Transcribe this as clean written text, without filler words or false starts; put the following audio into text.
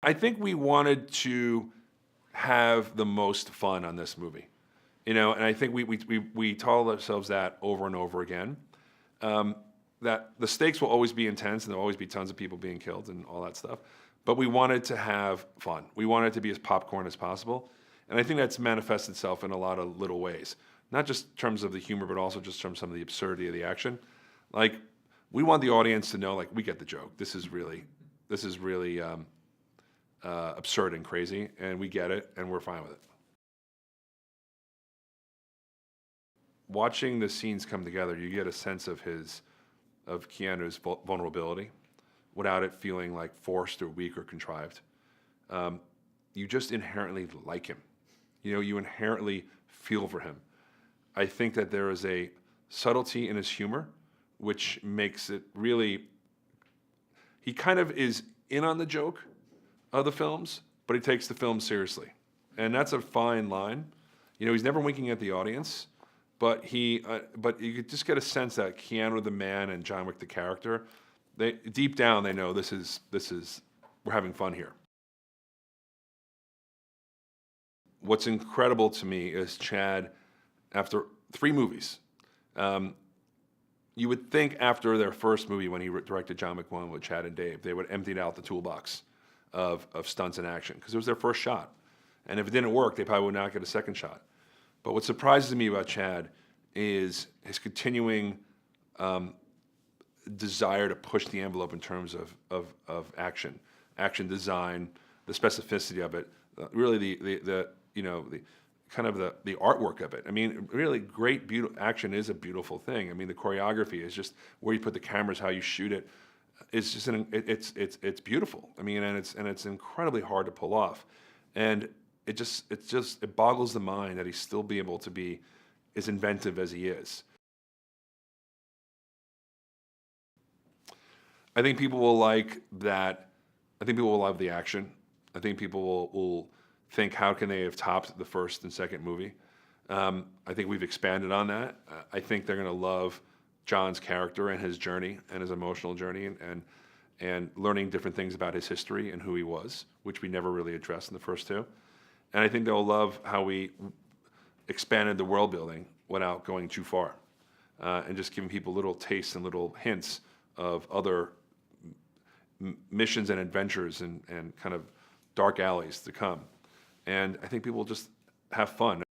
I think we wanted to have the most fun on this movie, and I think we told ourselves that over and over again. That the stakes will always be intense and there'll always be tons of people being killed and all that stuff. But we wanted to have fun. We wanted it to be as popcorn as possible. And I think that's manifested itself in a lot of little ways. Not just in terms of the humor, but also just from some of the absurdity of the action. Like, we want the audience to know, like, we get the joke. This is really absurd and crazy, and we get it, and we're fine with it. Watching the scenes come together, you get a sense of Keanu's vulnerability without it feeling like forced or weak or contrived. You just inherently like him. You inherently feel for him. I think that there is a subtlety in his humor, which makes it really, he kind of is in on the joke of the films, but he takes the film seriously. And that's a fine line. He's never winking at the audience, but but you could just get a sense that Keanu the man and John Wick the character, deep down they know this is we're having fun here. What's incredible to me is Chad, after 3 movies, you would think after their first movie when he directed John Wick 1 with Chad and Dave, they would empty out the toolbox of stunts and action because it was their first shot. And if it didn't work, they probably would not get a second shot. But what surprises me about Chad is his continuing desire to push the envelope in terms of action design, the specificity of it, really the kind of the artwork of it. I mean, really great, beautiful action is a beautiful thing. I mean, the choreography is just where you put the cameras, how you shoot it. It's just it's beautiful. I mean, and it's incredibly hard to pull off, and it boggles the mind that he's still be able to be as inventive as he is. I think people will like that. I think people will love the action. I think people will think, how can they have topped the first and second movie? I think we've expanded on that. I think they're going to love John's character and his journey and his emotional journey and learning different things about his history and who he was, which we never really addressed in the first 2. And I think they'll love how we expanded the world building without going too far, and just giving people little tastes and little hints of other missions and adventures and kind of dark alleys to come. And I think people will just have fun.